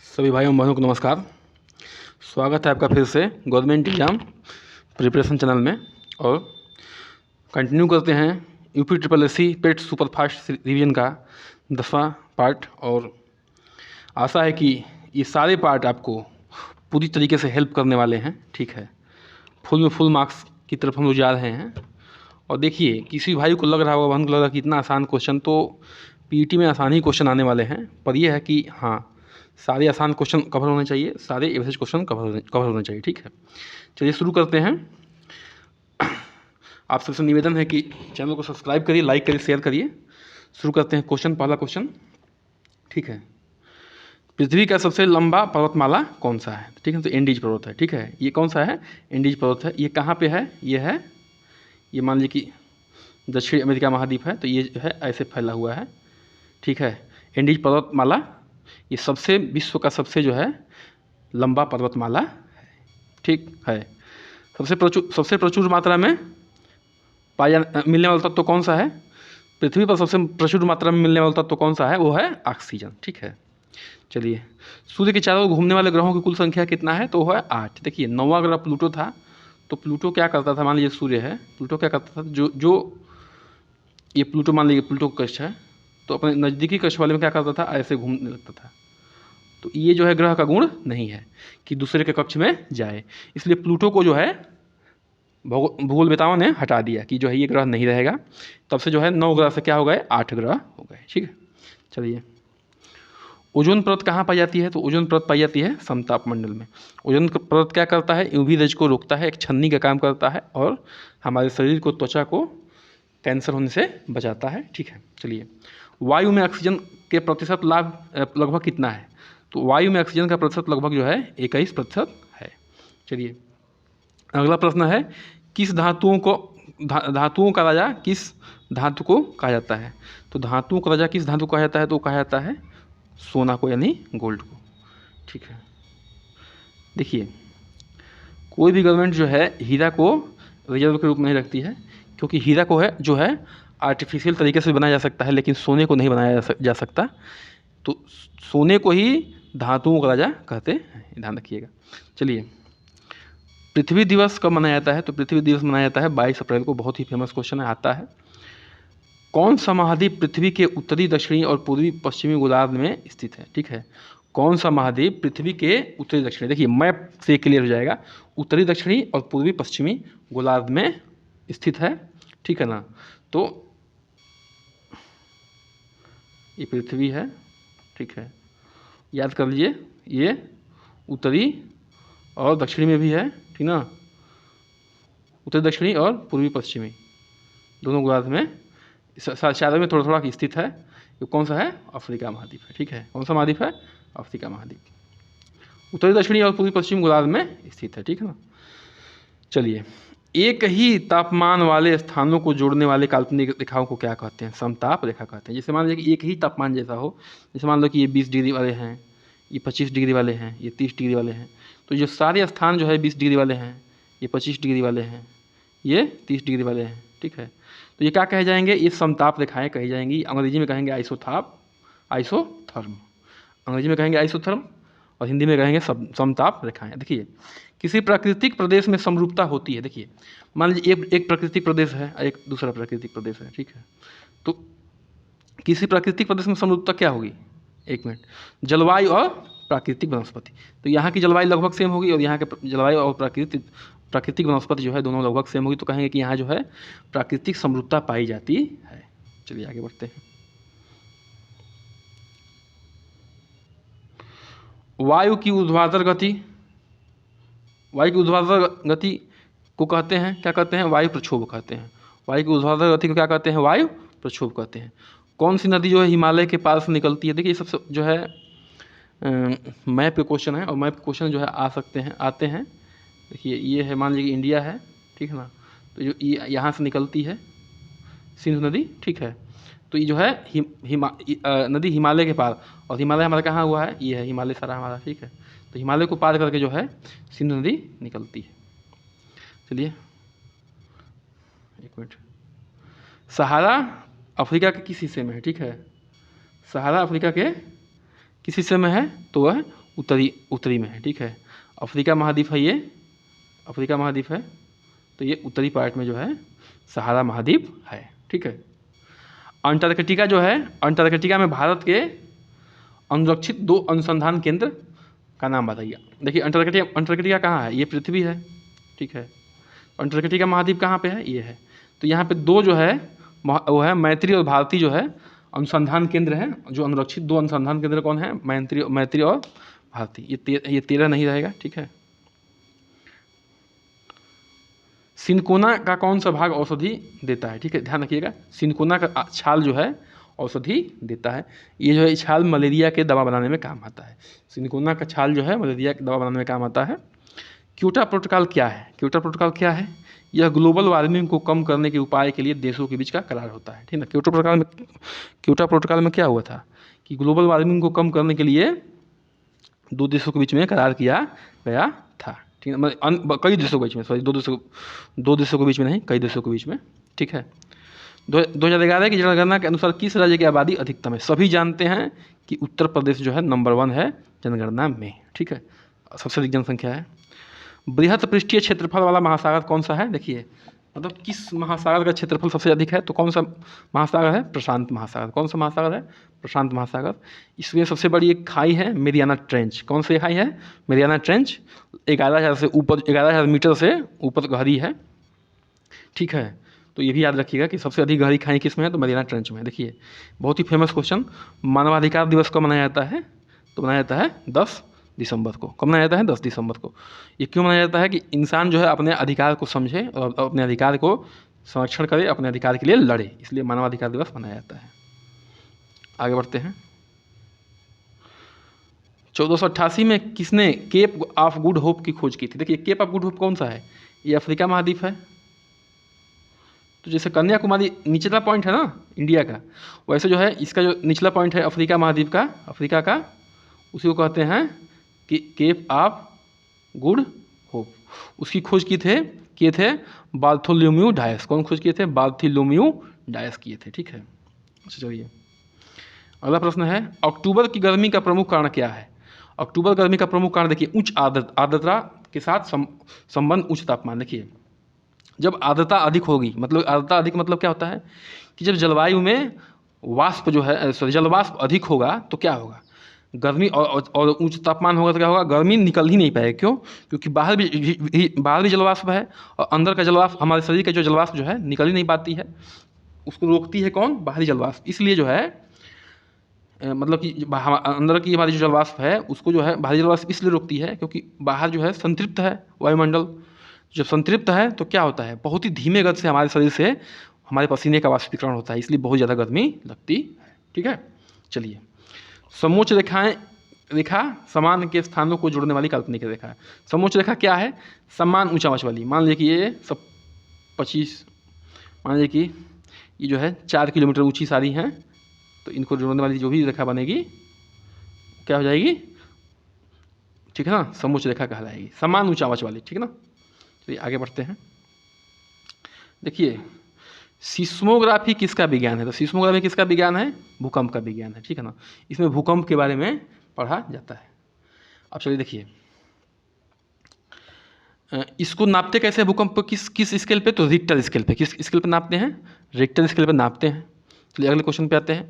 सभी भाइयों बहनों को नमस्कार। स्वागत है आपका फिर से गवर्नमेंट एग्ज़ाम प्रिपरेशन चैनल में। और कंटिन्यू करते हैं यूपी ट्रिपल एस सी पेट सुपर फास्ट रिवीजन का 10वां पार्ट। और आशा है कि ये सारे पार्ट आपको पूरी तरीके से हेल्प करने वाले हैं। ठीक है, फुल में फुल मार्क्स की तरफ हम लोग जा रहे हैं। और देखिए, किसी भाई को लग रहा होगा, बहन को लग रहा है कि इतना आसान क्वेश्चन, तो पीईटी में आसान ही क्वेश्चन आने वाले हैं। पर यह है कि हाँ, सारे आसान क्वेश्चन कवर होने चाहिए, सारे एवरेज क्वेश्चन कवर होने चाहिए। ठीक है, चलिए शुरू करते हैं। आप सबसे निवेदन है कि चैनल को सब्सक्राइब करिए, लाइक करिए, शेयर करिए। शुरू करते हैं क्वेश्चन, पहला क्वेश्चन। ठीक है, पृथ्वी का सबसे लंबा पर्वतमाला कौन सा है? ठीक है, तो एंडीज पर्वत है। ठीक है, ये कौन सा है? एंडीज पर्वत है। ये कहाँ पे है? ये मान लीजिए कि दक्षिण अमेरिका महाद्वीप है, तो ये जो है ऐसे फैला हुआ है। ठीक है, एंडीज पर्वतमाला ये सबसे विश्व का सबसे जो है लंबा पर्वतमाला है। ठीक है, सबसे प्रचुर मात्रा में मिलने वाला तत्व तो कौन सा है? पृथ्वी पर सबसे प्रचुर मात्रा में मिलने वाला तत्व तो कौन सा है? वो है ऑक्सीजन। ठीक है, चलिए, सूर्य के चारों ओर घूमने वाले ग्रहों की कुल संख्या कितना है? तो वो है 8। देखिए, 9वां ग्रह प्लूटो था। तो प्लूटो क्या करता था? मान लीजिए सूर्य है, प्लूटो क्या करता था? जो ये प्लूटो, मान लीजिए प्लूटो का कक्ष है, तो अपने नज़दीकी कक्ष वाले में क्या करता था? ऐसे घूमने लगता था। तो ये जो है ग्रह का गुण नहीं है कि दूसरे के कक्ष में जाए, इसलिए प्लूटो को जो है भूगोलवेताओं ने हटा दिया कि जो है ये ग्रह नहीं रहेगा। तब से जो है 9 ग्रह से क्या हो गए? 8 ग्रह हो गए। ठीक है, चलिए, ओजोन परत कहाँ पाई जाती है? तो ओजोन परत पाई जाती है समताप मंडल में। ओजोन परत क्या करता है? यूवी रेज को रोकता है, एक छन्नी का काम करता है, और हमारे शरीर को, त्वचा को कैंसर होने से बचाता है। ठीक है, चलिए, वायु में ऑक्सीजन के प्रतिशत लाभ लगभग कितना है? तो वायु में ऑक्सीजन का प्रतिशत लगभग जो है 21% है। चलिए, अगला प्रश्न है, किस धातुओं का राजा किस धातु को कहा जाता है? तो धातुओं का राजा किस धातु को कहा जाता है? तो कहा जाता है सोना को, यानी गोल्ड को। ठीक है, देखिए, कोई भी गवर्नमेंट जो है हीरा को रिजर्व के रूप में नहीं रखती है, क्योंकि हीरा को है जो है आर्टिफिशियल तरीके से बनाया जा सकता है, लेकिन सोने को नहीं बनाया जा सकता। तो सोने को ही धातुओं का राजा कहते हैं, ध्यान रखिएगा। चलिए, पृथ्वी दिवस कब मनाया जाता है? तो पृथ्वी दिवस मनाया जाता है 22 अप्रैल को। बहुत ही फेमस क्वेश्चन आता है। कौन सा महाद्वीप पृथ्वी के उत्तरी, दक्षिणी और पूर्वी पश्चिमी गोलार्ध में स्थित है? ठीक है, कौन सा महाद्वीप पृथ्वी के उत्तरी, दक्षिणी, देखिए मैप से क्लियर हो जाएगा, उत्तरी, दक्षिणी और पूर्वी पश्चिमी गोलार्ध में स्थित है। ठीक है ना, तो ये पृथ्वी है। ठीक है, याद कर लीजिए, ये उत्तरी और दक्षिणी में भी है। ठीक ना, उत्तरी, दक्षिणी और पूर्वी पश्चिमी दोनों गोलार्ध में, शायद में थोड़ा थोड़ा स्थित है। ये कौन सा है? अफ्रीका महाद्वीप है। ठीक है, कौन सा महाद्वीप है? अफ्रीका महाद्वीप, उत्तरी, दक्षिणी और पूर्वी पश्चिम गोलार्ध में स्थित है। ठीक है ना, चलिए, एक ही तापमान वाले स्थानों को जोड़ने वाले काल्पनिक रेखाओं को क्या कहते हैं? समताप रेखा कहते हैं। जैसे मान लीजिए कि एक ही तापमान जैसा हो, जैसे मान लो कि ये 20 डिग्री वाले हैं, ये 25 डिग्री वाले हैं, ये 30 डिग्री वाले हैं, तो जो सारे स्थान जो है 20 डिग्री वाले हैं, ये 25 डिग्री वाले हैं, ये 30 डिग्री वाले हैं। ठीक है, तो ये क्या कहे जाएंगे? ये समताप रेखाएं कही जाएंगी। अंग्रेजी में कहेंगे आइसोथर्म, अंग्रेजी में कहेंगे आइसोथर्म, और हिंदी में कहेंगे समताप रेखाएं। देखिए, किसी प्राकृतिक प्रदेश में समरूपता होती है। देखिए, मान लीजिए एक प्राकृतिक प्रदेश है, एक दूसरा प्राकृतिक प्रदेश है। ठीक है, तो किसी प्राकृतिक प्रदेश में समरूपता क्या होगी? एक मिनट, जलवायु और प्राकृतिक वनस्पति। तो यहाँ की जलवायु लगभग सेम होगी, और यहाँ के जलवायु और प्राकृतिक वनस्पति जो है दोनों लगभग सेम होगी, तो कहेंगे कि यहाँ जो है प्राकृतिक समरूपता पाई जाती है। चलिए आगे बढ़ते हैं। वायु की ऊर्ध्वाधर गति, वायु की ऊर्ध्वाधर गति को कहते हैं, क्या कहते हैं? वायु प्रक्षोभ कहते हैं। वायु की ऊर्ध्वाधर गति को क्या कहते हैं? वायु प्रक्षोभ कहते हैं। कौन सी नदी जो है हिमालय के पास से निकलती है? देखिए, ये सबसे जो है मैप के क्वेश्चन है, और मैप के क्वेश्चन जो है आते हैं। देखिए, ये है, मान लीजिए इंडिया है। ठीक है ना, तो जो यहाँ से निकलती है सिंधु नदी। ठीक है, तो ये जो है नदी हिमालय के पार, और हिमालय हमारा कहाँ हुआ है? ये है हिमालय सारा हमारा। ठीक है, तो हिमालय को पार करके जो है सिंधु नदी निकलती है। चलिए, एक मिनट, सहारा अफ्रीका के किस हिस्से में है? ठीक है, सहारा अफ्रीका के किस हिस्से में है? तो वह उत्तरी उत्तरी में है, ठीक है। अफ्रीका महाद्वीप है, ये अफ्रीका महाद्वीप है, तो ये उत्तरी पार्ट में जो है सहारा महाद्वीप है, ठीक है। अंटार्कटिका जो है, अंटार्कटिका में भारत के अनुरक्षित 2 अनुसंधान केंद्र का नाम बताइए। देखिए अंटार्कटिका कहाँ है, ये पृथ्वी है, ठीक है। अंटार्कटिका महाद्वीप कहाँ पे है, ये है। तो यहाँ पे 2 जो है वो है मैत्री और भारती जो है अनुसंधान केंद्र हैं, जो अनुरक्षित 2 अनुसंधान केंद्र कौन है, मैत्री और भारती। ये 13 नहीं रहेगा, ठीक है। सिनकोना का कौन सा भाग औषधि देता है, ठीक है, ध्यान रखिएगा। सिनकोना का छाल जो है औषधि देता है। ये जो है छाल मलेरिया के दवा बनाने में काम आता है। सिनकोना का छाल जो है मलेरिया की दवा बनाने में काम आता है। क्योटो प्रोटोकॉल क्या है, क्योटो प्रोटोकॉल क्या है, यह ग्लोबल वार्मिंग को कम करने के उपाय के लिए देशों के बीच का करार होता है, ठीक है। क्योटो प्रोटोकॉल में क्या हुआ था कि ग्लोबल वार्मिंग को कम करने के लिए 2 देशों के बीच में करार किया गया था, ठीक है। मतलब कई देशों के बीच में, सॉरी 2 देशों के बीच में नहीं, कई देशों के बीच में, ठीक है। 2011 की जनगणना के अनुसार किस राज्य की आबादी अधिकतम है। सभी जानते हैं कि उत्तर प्रदेश जो है नंबर 1 है जनगणना में, ठीक है, सबसे अधिक जनसंख्या है। बृहत पृष्ठीय क्षेत्रफल वाला महासागर कौन सा है, देखिए मतलब किस महासागर का क्षेत्रफल सबसे अधिक है, तो कौन सा महासागर है, प्रशांत महासागर। कौन सा महासागर है, प्रशांत महासागर। इसमें सबसे बड़ी एक खाई है मेरियाना ट्रेंच। कौन सी खाई है, मेरियाना ट्रेंच। 11,000 से ऊपर, 11,000 मीटर से ऊपर गहरी है, ठीक है। तो ये भी याद रखिएगा कि सबसे अधिक गहरी खाई किस में है, तो मेरियाना ट्रेंच में। देखिए बहुत ही फेमस क्वेश्चन, मानवाधिकार दिवस कब मनाया जाता है, तो मनाया जाता है 10 दिसंबर को। कब मनाया जाता है, 10 दिसंबर को। ये क्यों मनाया जाता है कि इंसान जो है अपने अधिकार को समझे और अपने अधिकार को संरक्षण करे, अपने अधिकार के लिए लड़े, इसलिए मानवाधिकार दिवस मनाया जाता है। आगे बढ़ते हैं। 1488 में किसने केप ऑफ गुड होप की खोज की थी। देखिए केप ऑफ गुड होप कौन सा है, ये अफ्रीका महाद्वीप है। तो जैसे कन्याकुमारी निचला पॉइंट है ना इंडिया का, वैसे जो है इसका जो निचला पॉइंट है अफ्रीका महाद्वीप का, अफ्रीका का, उसी को कहते हैं कि केप ऑफ गुड होप। उसकी खोज किए थे बार्थोलोम्यू डायस। कौन खोज किए थे, बार्थोलोम्यू डायस किए थे, ठीक है। अच्छा चलिए अगला प्रश्न है, अक्टूबर की गर्मी का प्रमुख कारण क्या है। अक्टूबर गर्मी का प्रमुख कारण देखिए उच्च आर्द्रता के साथ संबंध उच्च तापमान। देखिए जब आर्द्रता अधिक होगी, मतलब आर्द्रता अधिक मतलब क्या होता है कि जब जलवायु में वाष्प जो है, सॉरी जलवाष्प अधिक होगा तो क्या होगा, गर्मी और उच्च तापमान होगा तो क्या होगा, गर्मी निकल ही नहीं पाएगी। क्यों, क्योंकि बाहर भी जलवाष्प है और अंदर का जलवाष्प, हमारे शरीर का जो जलवाष्प जो है निकल ही नहीं पाती है, उसको रोकती है कौन, बाहरी जलवाष्प। इसलिए जो है मतलब कि अंदर की हमारी जो जलवाष्प है उसको जो है बाहरी जलवाष्प इसलिए रोकती है क्योंकि बाहर जो है संतृप्त है वायुमंडल। जब संतृप्त है तो क्या होता है, बहुत ही धीमे गति से हमारे शरीर से हमारे पसीने का वाष्पीकरण होता है, इसलिए बहुत ज़्यादा गर्मी लगती है, ठीक है। चलिए समोच्च रेखा समान के स्थानों को जोड़ने वाली काल्पनिक रेखा है। समोच्च रेखा क्या है, समान ऊंचाई वाली। मान लीजिए कि ये सब 25, मान लीजिए कि ये जो है 4 किलोमीटर ऊंची सारी हैं, तो इनको जोड़ने वाली जो भी रेखा बनेगी क्या हो जाएगी, ठीक है ना, समोच्च रेखा कहलाएगी, समान ऊंचाई वाली, ठीक है ना। तो आगे बढ़ते हैं। देखिए सिस्मोग्राफी किसका विज्ञान है, तो सिस्मोग्राफी किसका विज्ञान है, भूकंप का विज्ञान है, ठीक है ना। इसमें भूकंप के बारे में पढ़ा जाता है। अब चलिए देखिए इसको नापते कैसे भूकंप को, किस स्केल पे, तो रिक्टर स्केल पे। किस स्केल पे नापते हैं, रिक्टर स्केल पे नापते हैं। चलिए अगले क्वेश्चन पे आते हैं।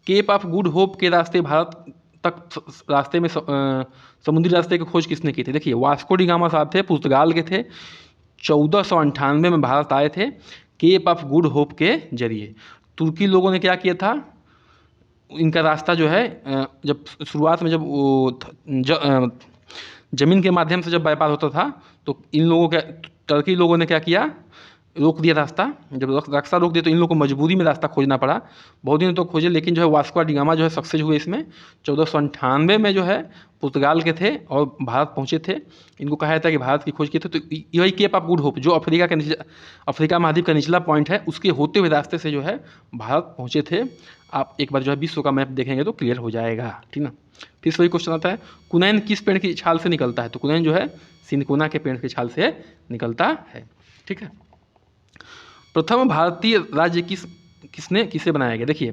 केप ऑफ गुड होप के रास्ते भारत तक रास्ते में समुद्री रास्ते की खोज किसने की थी। देखिए वास्को डी गामा साहब थे, पुर्तगाल के थे, 1498 में भारत आए थे केप ऑफ गुड होप के जरिए। तुर्की लोगों ने क्या किया था, इनका रास्ता जो है जब शुरुआत में जब वो ज़मीन के माध्यम से जब व्यापार होता था तो इन लोगों के टर्की लोगों ने क्या किया, रोक दिया रास्ता। जब रास्ता रोक दिया तो इन लोगों को मजबूरी में रास्ता खोजना पड़ा। बहुत दिन तो खोजे, लेकिन जो है वास्को डी गामा जो है सक्सेस हुए इसमें। 1498 में जो है पुर्तगाल के थे और भारत पहुँचे थे। इनको कहा जाता है कि भारत की खोज की थी। तो यही केप ऑफ गुड होप जो अफ्रीका महाद्वीप का निचला पॉइंट है, उसके होते हुए रास्ते से जो है भारत पहुँचे थे। आप एक बार जो है विश्व का मैप देखेंगे तो क्लियर हो जाएगा, ठीक ना। फिर वही क्वेश्चन आता है, कुनैन किस पेड़ की छाल से निकलता है, तो कुनैन जो है सिनकोना के पेड़ की छाल से निकलता है, ठीक है। प्रथम भारतीय राज्य किसे बनाया गया? देखिए,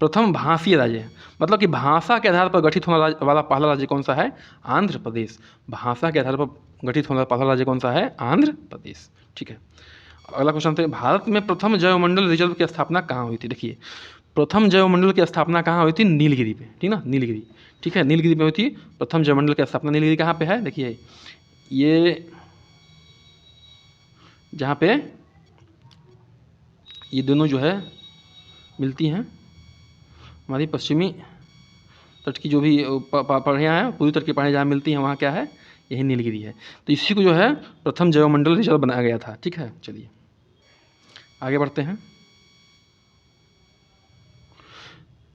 प्रथम भाषीय राज्य, मतलब कि भाषा के आधार पर गठित होने वाला पहला राज्य कौन सा है? आंध्र प्रदेश। भाषा के आधार पर गठित होने वाला पहला राज्य कौन सा है? आंध्र प्रदेश। ठीक है, अगला क्वेश्चन है, भारत में प्रथम जैवमंडल रिजर्व की स्थापना कहाँ हुई थी? देखिए, प्रथम जैवमंडल की स्थापना कहाँ हुई थी? नीलगिरी पे, ठीक ना, नीलगिरी। ठीक है, नीलगिरी में हुई थी प्रथम जैवमंडल की स्थापना। नीलगिरी कहाँ पे है? देखिए, ये जहाँ पे ये दोनों जो है मिलती हैं, हमारी पश्चिमी तट की जो भी पहाड़ियाँ हैं, पूरी तट की पहाड़ियाँ जहाँ मिलती हैं, वहाँ क्या है? यही नीलगिरी है। तो इसी को जो है प्रथम जैवमंडल रिजर्व बनाया गया था। ठीक है, चलिए आगे बढ़ते हैं।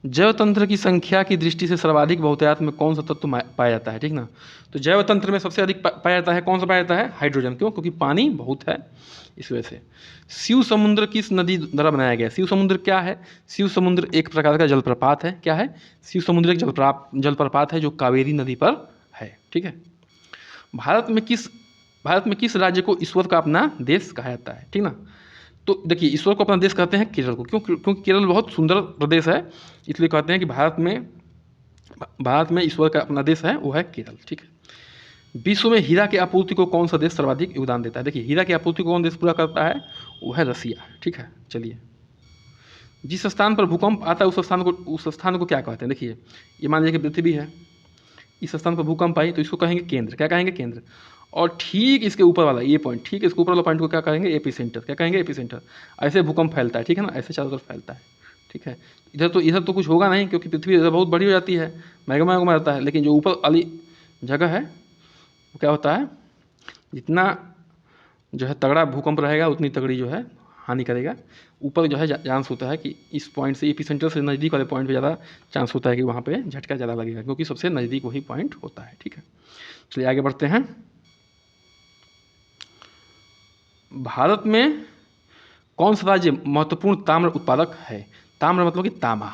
जैव तंत्र की संख्या की दृष्टि से सर्वाधिक बहुतायत में कौन सा तत्व पाया जाता है? ठीक ना, तो जैव तंत्र में सबसे अधिक पाया जाता है, कौन सा पाया जाता है? हाइड्रोजन। क्यों? क्योंकि पानी बहुत है, इस वजह से। शिव समुद्र किस नदी द्वारा बनाया गया? शिव समुद्र क्या है? शिव समुद्र एक प्रकार का जलप्रपात है। क्या है? शिव समुद्र एक जलप्रपात है जो कावेरी नदी पर है। ठीक है, भारत में किस राज्य को ईश्वर का अपना देश कहा जाता है? ठीक ना, तो देखिए, ईश्वर को अपना देश कहते हैं केरल को। क्यों? क्योंकि केरल बहुत सुंदर प्रदेश है, इसलिए कहते हैं कि भारत में ईश्वर का अपना देश है, वो है केरल। ठीक है, विश्व में हीरा की आपूर्ति को कौन सा देश सर्वाधिक योगदान देता है? देखिए, हीरा की आपूर्ति को कौन देश पूरा करता है? वो है रसिया। ठीक है, चलिए, जिस स्थान पर भूकंप आता है उस स्थान को क्या कहते हैं? देखिए, ये मान लीजिए कि पृथ्वी है, इस स्थान पर भूकंप आई तो इसको कहेंगे केंद्र। क्या कहेंगे? केंद्र। और ठीक इसके ऊपर वाला ये पॉइंट, ठीक इसके ऊपर वाला पॉइंट को क्या कहेंगे? AP centre. क्या कहेंगे? AP centre. ऐसे भूकंप फैलता है, ठीक है ना, ऐसे चारों तरफ फैलता है। ठीक है, इधर तो कुछ होगा नहीं, क्योंकि पृथ्वी इधर बहुत बड़ी हो जाती है, मैग्मा रहता है। लेकिन जो ऊपर वाली जगह है वो क्या होता है, जितना जो है तगड़ा भूकंप रहेगा उतनी तगड़ी जो है हानि करेगा। ऊपर जो है चांस होता है कि इस पॉइंट से, एपी सेंटर से नज़दीक वाले पॉइंट पे ज़्यादा चांस होता है कि वहाँ पे झटका ज़्यादा लगेगा, क्योंकि सबसे नज़दीक वही पॉइंट होता है। ठीक है, चलिए आगे बढ़ते हैं। भारत में कौन सा राज्य महत्वपूर्ण ताम्र उत्पादक है? ताम्र मतलब कि तांबा।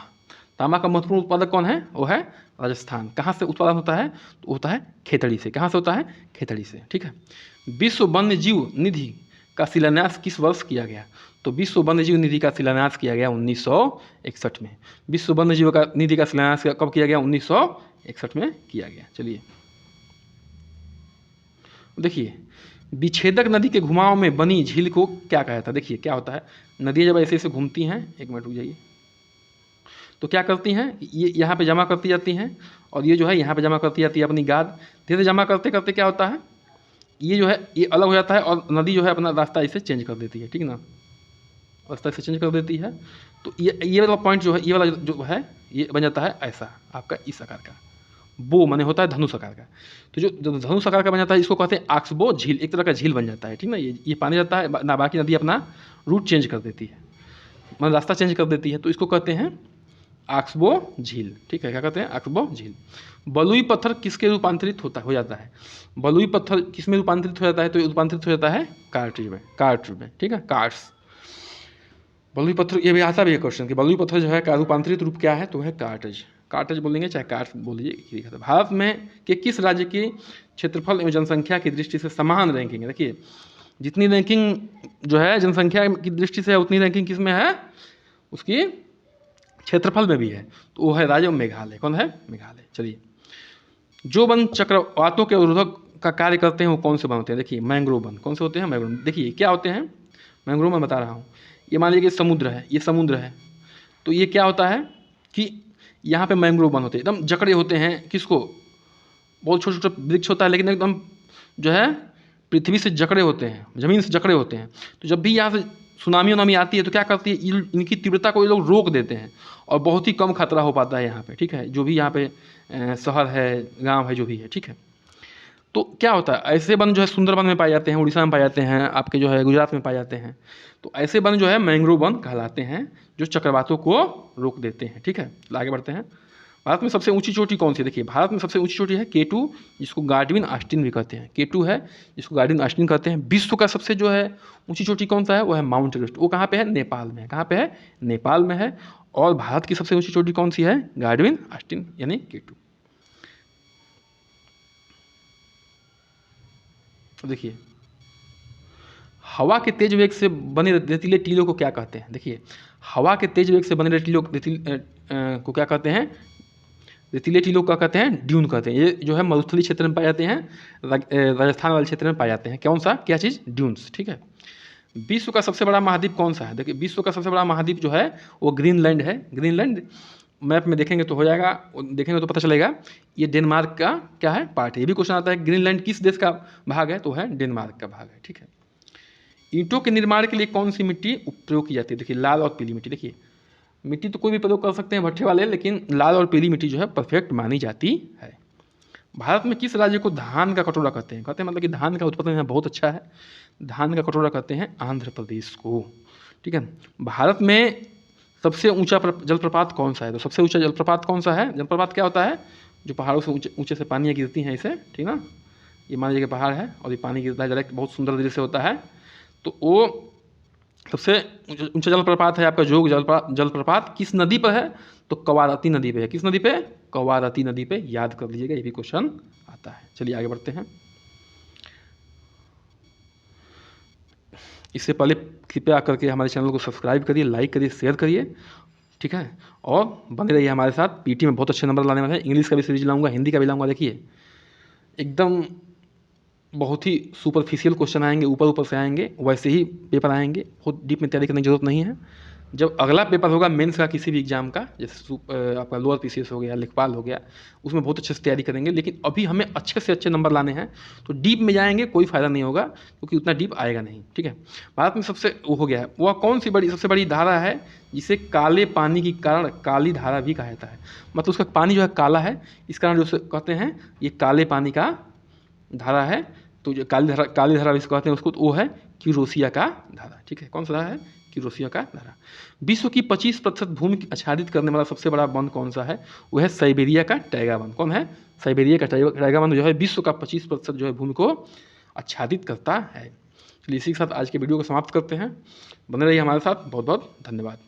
तांबा का महत्वपूर्ण उत्पादक कौन है? वो है राजस्थान। कहाँ से उत्पादन होता है? तो होता है खेतड़ी से। कहाँ से होता है? खेतड़ी से। ठीक है, विश्व वन्य जीव निधि का शिलान्यास किस वर्ष किया गया? तो विश्व वन्य जीव निधि का शिलान्यास किया गया 1961 में। विश्व वन्य जीव का निधि का शिलान्यास कब किया गया? 1961 में किया गया। चलिए देखिए, विच्छेदक नदी के घुमाव में बनी झील को क्या कहा जाता है? देखिए, क्या होता है, नदियाँ जब ऐसे ऐसे घूमती हैं, एक मिनट रुक जाइए, तो क्या करती हैं, ये यहाँ पे जमा करती जाती हैं, और ये जो है यहाँ पे जमा करती जाती है अपनी गाद। धीरे धीरे जमा करते करते क्या होता है, ये जो है ये अलग हो जाता है, और नदी जो है अपना रास्ता इसे चेंज कर देती है। ठीक ना, रास्ता इसे चेंज कर देती है, तो ये वाला पॉइंट जो है, ये वाला जो है, ये बन जाता है ऐसा आपका इस आकार का। बो माने होता है धनुष आकार का। तो जो धनुष आकार का बन जाता है, इसको कहते हैं आक्सबो झील। एक तरह का झील बन जाता है। ठीक ना, ये पानी रहता है ना, बाकी नदी अपना रूट चेंज कर देती है, मतलब रास्ता चेंज कर देती है, तो इसको कहते हैं आक्सबो झील। ठीक है, क्या कहते हैं? आक्सबो झील। बलुई पत्थर किसके रूपांतरित हो जाता है? बलुई पत्थर किस में रूपांतरित हो जाता है? तो रूपांतरित हो जाता है कार्ट में। ठीक है, कार्ट्स। बलुई पत्थर, ये भी आता भी है क्वेश्चन कि बलुई पत्थर जो है का रूपांतरित रूप क्या है? तो है कार्टेज बोलेंगे, चाहे कार्ट्स बोलिए। भारत में के किस राज्य की क्षेत्रफल एवं जनसंख्या की दृष्टि से समान रैंकिंग है? देखिए, जितनी रैंकिंग जो है जनसंख्या की दृष्टि से, उतनी रैंकिंग किस में है? उसकी क्षेत्रफल में भी है, तो वो है राज्य मेघालय। कौन है? मेघालय। चलिए, जो वन चक्रवातों के अवरोधक का कार्य करते हैं वो कौन से वन होते हैं? देखिए, मैंग्रोव वन। कौन से होते हैं? मैंग्रोव। देखिए क्या होते हैं मैंग्रोव, मैं बता रहा हूँ। ये मान लीजिए कि समुद्र है, ये समुद्र है, तो ये क्या होता है कि यहाँ पे मैंग्रोव वन होते हैं, एकदम जकड़े होते हैं। किसको? बहुत छोटे छोटे वृक्ष होता है, लेकिन एकदम जो है पृथ्वी से जकड़े होते हैं, ज़मीन से जकड़े होते हैं। तो जब भी यहाँ से सुनामी उनामी आती है तो क्या करती है, इनकी तीव्रता को ये लोग रोक देते हैं, और बहुत ही कम खतरा हो पाता है यहाँ पे। ठीक है, जो भी यहाँ पे शहर है, गाँव है, जो भी है। ठीक है, तो क्या होता है, ऐसे वन जो है सुंदरबन में पाए जाते हैं, उड़ीसा में पाए जाते हैं, आपके जो है गुजरात में पाए जाते हैं। तो ऐसे वन जो है मैंग्रोव वन कहलाते हैं, जो चक्रवातों को रोक देते हैं। ठीक है, आगे बढ़ते हैं। भारत में सबसे ऊंची चोटी कौन सी? देखिए, भारत में सबसे ऊंची चोटी है K2, जिसको गार्डविन आस्टिन भी कहते हैं। K2 है जिसको गार्डविन आस्टिन कहते हैं। विश्व का सबसे जो है ऊंची चोटी कौन सा है? वो है माउंट एवरेस्ट। वो कहाँ पे है? नेपाल में। कहाँ पे है? नेपाल में है। और भारत की सबसे ऊंची चोटी कौन सी है? गार्डविन आस्टिन यानी K2। देखिए, हवा के तेज वेग से बने रेतीले टीलों को क्या कहते हैं? देखिए, हवा के तेज वेग से बने को क्या कहते हैं? रेतीले टीलों को क्या कहते हैं? ड्यून कहते हैं। ये जो है मरुस्थलीय क्षेत्र में पाए जाते हैं, राजस्थान वाले क्षेत्र में पाए जाते हैं। कौन सा, क्या चीज़? ड्यून्स। ठीक है। विश्व का सबसे बड़ा महाद्वीप कौन सा है? देखिए, विश्व का सबसे बड़ा महाद्वीप जो है वो ग्रीनलैंड है। ग्रीनलैंड मैप में देखेंगे तो हो जाएगा, देखेंगे तो पता चलेगा। ये डेनमार्क का क्या है? पार्ट है। ये भी क्वेश्चन आता है, ग्रीनलैंड किस देश का भाग है? तो है डेनमार्क का भाग है। ठीक है। ईंटों के निर्माण के लिए कौन सी मिट्टी प्रयोग की जाती है? देखिए, लाल और पीली मिट्टी। देखिए, मिट्टी तो कोई भी प्रयोग कर सकते हैं भट्ठे वाले, लेकिन लाल और पीली मिट्टी जो है परफेक्ट मानी जाती है। भारत में किस राज्य को धान का कटोरा कहते हैं? कहते हैं मतलब कि धान का उत्पादन यहाँ बहुत अच्छा है, धान का कटोरा कहते हैं आंध्र प्रदेश को। ठीक है। भारत में सबसे ऊंचा जलप्रपात कौन सा है? तो सबसे ऊंचा जलप्रपात कौन सा है? जलप्रपात क्या होता है? जो पहाड़ों से ऊंचे से पानी गिरती हैं इसे, ठीक ना। ये मान लीजिए कि पहाड़ है और ये पानी गिरता है डायरेक्ट, बहुत सुंदर दृश्य होता है। तो वो सबसे ऊंचा जलप्रपात है आपका जोग जलप्रपात। किस नदी पर है? तो कवारती नदी पे है। किस नदी पे? कवारती नदी पे। याद कर लीजिएगा, ये भी क्वेश्चन आता है। चलिए आगे बढ़ते हैं। इससे पहले कृपया करके हमारे चैनल को सब्सक्राइब करिए, लाइक करिए, शेयर करिए। ठीक है। और बने रहिए हमारे साथ। पीटी में बहुत अच्छे नंबर लाने वाले हैं। इंग्लिश का भी सीरीज लाऊंगा, हिंदी का भी लाऊंगा। देखिए, एकदम बहुत ही सुपरफिशियल क्वेश्चन आएंगे, ऊपर ऊपर से आएंगे, वैसे ही पेपर आएंगे। बहुत डीप में तैयारी करने की जरूरत नहीं है। जब अगला पेपर होगा मेंस का किसी भी एग्जाम का, जैसे आपका लोअर पीसीएस हो गया, लेखपाल हो गया, उसमें बहुत अच्छे से तैयारी करेंगे। लेकिन अभी हमें अच्छे से अच्छे नंबर लाने हैं, तो डीप में जाएंगे कोई फायदा नहीं होगा, क्योंकि उतना डीप आएगा नहीं। ठीक है। भारत में सबसे वो हो गया है, वह कौन सी सबसे बड़ी धारा है जिसे काले पानी के कारण काली धारा भी कहा जाता है? मतलब उसका पानी जो है काला है, इस कारण जो कहते हैं ये काले पानी का धारा है। तो जो काली धारा इसको कहते हैं, उसको, तो वो है क्यूरोसिया का धारा। ठीक है। कौन सा धारा है? क्यूरोसिया का धारा। विश्व की 25% भूमि आच्छादित करने वाला सबसे बड़ा वन कौन सा है? वो है साइबेरिया का टैगा वन। कौन है? साइबेरिया का टैगा वन जो है विश्व का 25% जो है भूमि को आच्छादित करता है। चलिए इसी के साथ आज के वीडियो को समाप्त करते हैं। बने रहिए हमारे साथ। बहुत बहुत धन्यवाद।